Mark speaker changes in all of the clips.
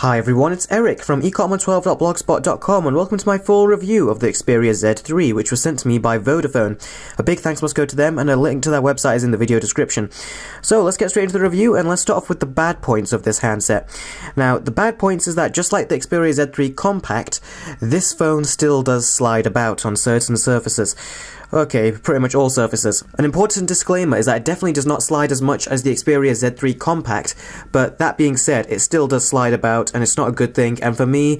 Speaker 1: Hi everyone, it's Eric from ecom12.blogspot.com and welcome to my full review of the Xperia Z3, which was sent to me by Vodafone. A big thanks must go to them, and a link to their website is in the video description. So let's get straight into the review, and let's start off with the bad points of this handset. Now, the bad points is that just like the Xperia Z3 Compact, this phone still does slide about on certain surfaces. Okay, pretty much all surfaces. An important disclaimer is that it definitely does not slide as much as the Xperia Z3 Compact, but that being said, it still does slide about, and it's not a good thing, and for me,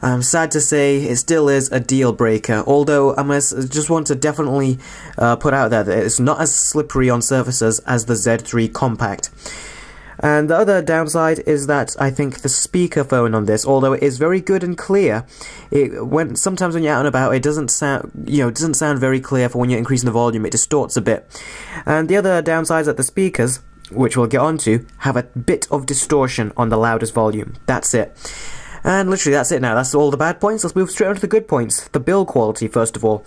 Speaker 1: I'm sad to say, it still is a deal breaker, although I just want to definitely put out there that it's not as slippery on surfaces as the Z3 Compact. And the other downside is that I think the speakerphone on this, although it is very good and clear, sometimes when you're out and about, it doesn't sound, doesn't sound very clear for when you're increasing the volume. It distorts a bit. And the other downside is that the speakers, which we'll get onto, have a bit of distortion on the loudest volume. That's it. And literally that's it now, that's all the bad points. Let's move straight on to the good points. The build quality, first of all.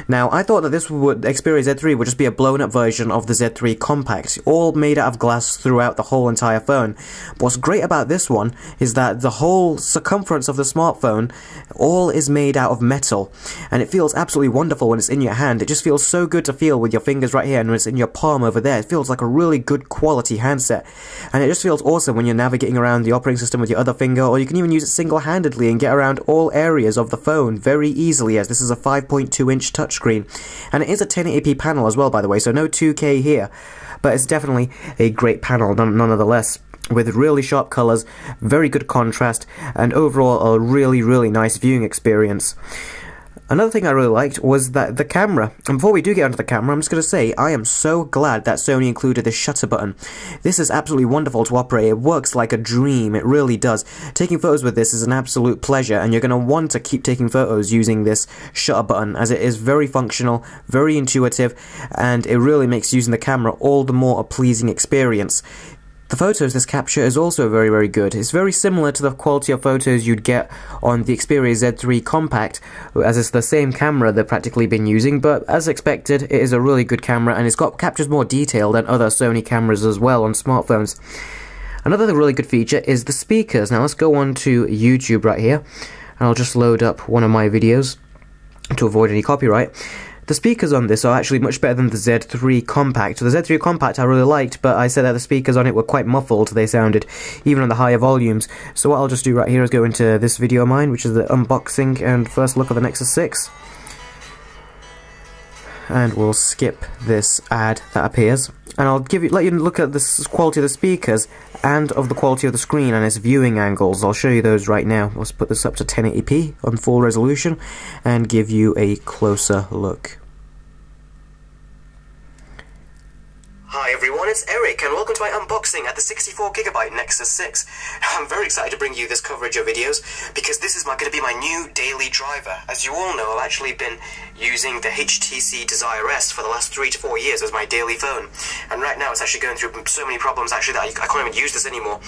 Speaker 1: Now, I thought that Xperia Z3 would just be a blown up version of the Z3 Compact, all made out of glass throughout the whole entire phone. But what's great about this one is that the whole circumference of the smartphone all is made out of metal. And it feels absolutely wonderful when it's in your hand. It just feels so good to feel with your fingers right here, and when it's in your palm over there, it feels like a really good quality handset. And it just feels awesome when you're navigating around the operating system with your other finger, or you can even use it single-handedly and get around all areas of the phone very easily, as this is a 5.2-inch touchscreen. And it is a 1080p panel as well, by the way, so no 2K here. But it's definitely a great panel, nonetheless, with really sharp colours, very good contrast, and overall a really nice viewing experience. Another thing I really liked was that the camera. And before we do get onto the camera, I'm just going to say I am so glad that Sony included this shutter button. This is absolutely wonderful to operate. It works like a dream. It really does. Taking photos with this is an absolute pleasure, and you're going to want to keep taking photos using this shutter button, as it is very functional, very intuitive, and it really makes using the camera all the more a pleasing experience. The photos this capture is also very good. It's very similar to the quality of photos you'd get on the Xperia Z3 Compact, as it's the same camera they've practically been using, but as expected, it is a really good camera, and it's captures more detail than other Sony cameras as well on smartphones. Another really good feature is the speakers. Now let's go on to YouTube right here, and I'll just load up one of my videos to avoid any copyright. The speakers on this are actually much better than the Z3 Compact. So the Z3 Compact I really liked, but I said that the speakers on it were quite muffled, they sounded, even on the higher volumes. So what I'll just do right here is go into this video of mine, which is the unboxing and first look of the Nexus 6. And we'll skip this ad that appears. And I'll let you look at the quality of the speakers and of the quality of the screen and its viewing angles. I'll show you those right now. Let's put this up to 1080p on full resolution and give you a closer look. Hi everyone, it's Eric, and welcome to my unboxing at the 64GB Nexus 6. I'm very excited to bring you this coverage of videos, because this is going to be my new daily driver. As you all know, I've actually been using the HTC Desire S for the last 3 to 4 years as my daily phone. And right now it's actually going through so many problems actually that I can't even use this anymore.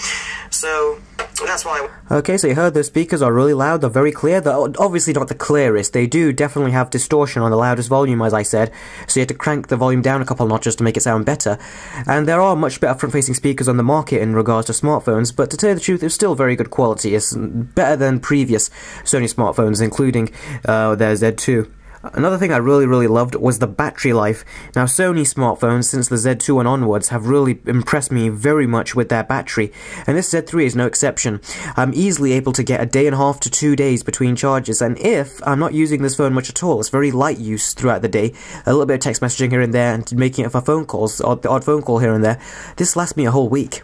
Speaker 1: So that's why. Okay, so you heard those speakers are really loud, they're very clear. They're obviously not the clearest. They do definitely have distortion on the loudest volume, as I said. So you had to crank the volume down a couple notches to make it sound better. And there are much better front-facing speakers on the market in regards to smartphones, but to tell you the truth, it's still very good quality. It's better than previous Sony smartphones, including their Z2. Another thing I really loved was the battery life. Now, Sony smartphones, since the Z2 and onwards, have really impressed me very much with their battery, and this Z3 is no exception. I'm easily able to get a day and a half to 2 days between charges, and if I'm not using this phone much at all, it's very light use throughout the day, a little bit of text messaging here and there, and making it for phone calls, the odd phone call here and there, this lasts me a whole week.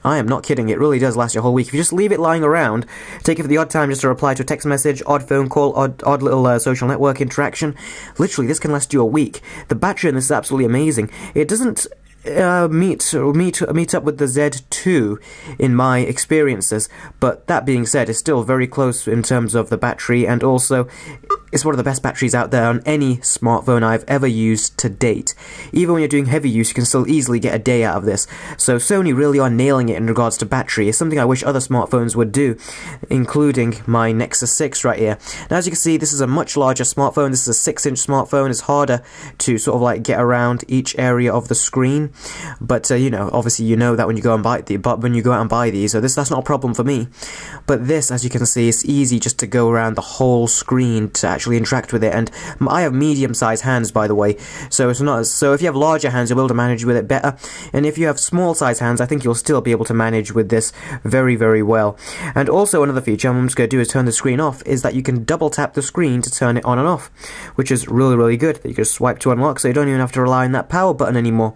Speaker 1: I am not kidding, it really does last you a whole week. If you just leave it lying around, take it for the odd time just to reply to a text message, odd phone call, odd little social network interaction, literally this can last you a week. The battery in this is absolutely amazing. It doesn't meet up with the Z2 in my experiences, but that being said, it's still very close in terms of the battery, and also it's one of the best batteries out there on any smartphone I've ever used to date. Even when you're doing heavy use, you can still easily get a day out of this. So Sony really are nailing it in regards to battery. It's something I wish other smartphones would do, including my Nexus 6 right here. Now, as you can see, this is a much larger smartphone. This is a 6-inch smartphone. It's harder to sort of like get around each area of the screen. But you know, obviously you know that when you go and buy out and buy these, so that's not a problem for me. But this, as you can see, it's easy just to go around the whole screen to actually interact with it. And I have medium-sized hands, by the way, so it's not so if you have larger hands, you'll be able to manage with it better. And if you have small-sized hands, I think you'll still be able to manage with this very, very well. And also another feature I'm just going to do is turn the screen off, is that you can double tap the screen to turn it on and off, which is really, really good. You can swipe to unlock, so you don't even have to rely on that power button anymore.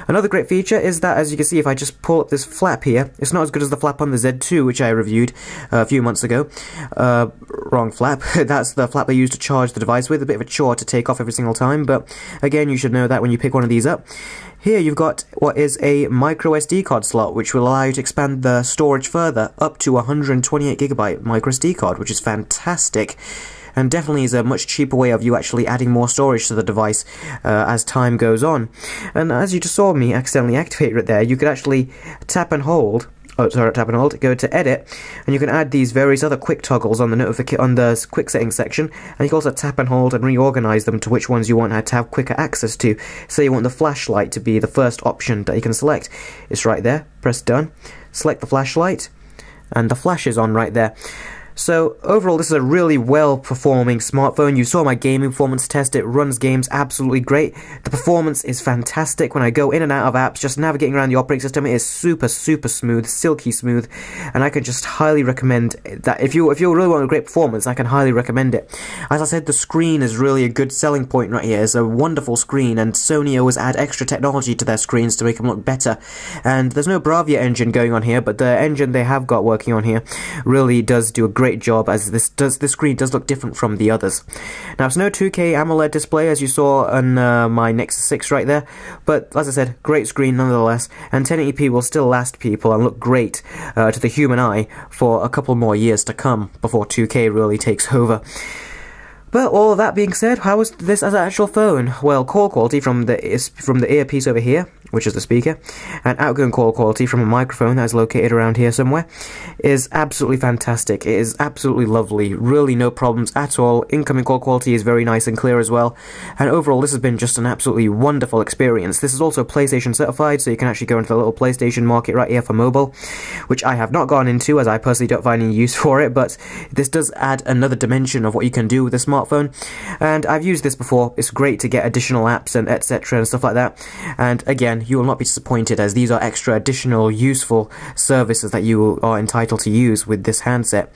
Speaker 1: Another great feature is that, as you can see, if I just pull up this flap here, it's not as good as the flap on the Z2, which I reviewed a few months ago. Wrong flap. That's the flap they use to charge the device with. A bit of a chore to take off every single time, but again, you should know that when you pick one of these up. Here you've got what is a micro SD card slot, which will allow you to expand the storage further up to 128GB micro SD card, which is fantastic. And definitely is a much cheaper way of you actually adding more storage to the device as time goes on. And as you just saw me accidentally activate it there, you could actually tap and hold, go to edit, and you can add these various other quick toggles on the quick settings section, and you can also tap and hold and reorganize them to which ones you want to have quicker access to. Say you want the flashlight to be the first option that you can select. It's right there. Press done, select the flashlight, and the flash is on right there. So overall, this is a really well-performing smartphone. You saw my gaming performance test. It runs games absolutely great. The performance is fantastic. When I go in and out of apps, just navigating around the operating system, it is super, super smooth, silky smooth, and I can just highly recommend that. If you really want a great performance, I can highly recommend it. As I said, the screen is really a good selling point right here. It's a wonderful screen, and Sony always add extra technology to their screens to make them look better. And there's no Bravia engine going on here, but the engine they have got working on here really does do a great job, as this screen does look different from the others. Now, it's no 2K AMOLED display as you saw on my Nexus 6 right there, but as I said, great screen nonetheless, and 1080p will still last people and look great to the human eye for a couple more years to come before 2K really takes over. But all of that being said, how is this as an actual phone? Well, call quality from the earpiece over here, which is the speaker, and outgoing call quality from a microphone that is located around here somewhere, is absolutely fantastic. It is absolutely lovely. Really no problems at all. Incoming call quality is very nice and clear as well. And overall, this has been just an absolutely wonderful experience. This is also PlayStation certified, so you can actually go into the little PlayStation market right here for mobile, which I have not gone into as I personally don't find any use for it, but this does add another dimension of what you can do with a smartphone. And I've used this before. It's great to get additional apps and etc. and stuff like that. And again, you will not be disappointed, as these are extra additional useful services that you are entitled to use with this handset.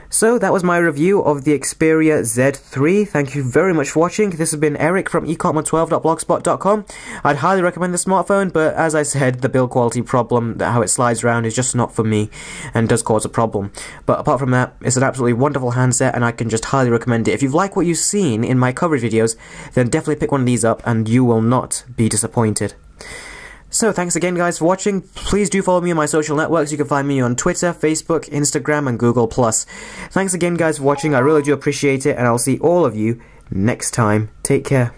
Speaker 1: So that was my review of the Xperia Z3. Thank you very much for watching. This has been Eric from ecotman12.blogspot.com. I'd highly recommend the smartphone, but as I said, the build quality problem, how it slides around, is just not for me and does cause a problem. But apart from that, it's an absolutely wonderful handset, and I can just highly recommend it. If you've liked what you've seen in my coverage videos, then definitely pick one of these up and you will not be disappointed. So thanks again guys for watching. Please do follow me on my social networks. You can find me on Twitter, Facebook, Instagram and Google+. Thanks again guys for watching. I really do appreciate it, and I'll see all of you next time. Take care.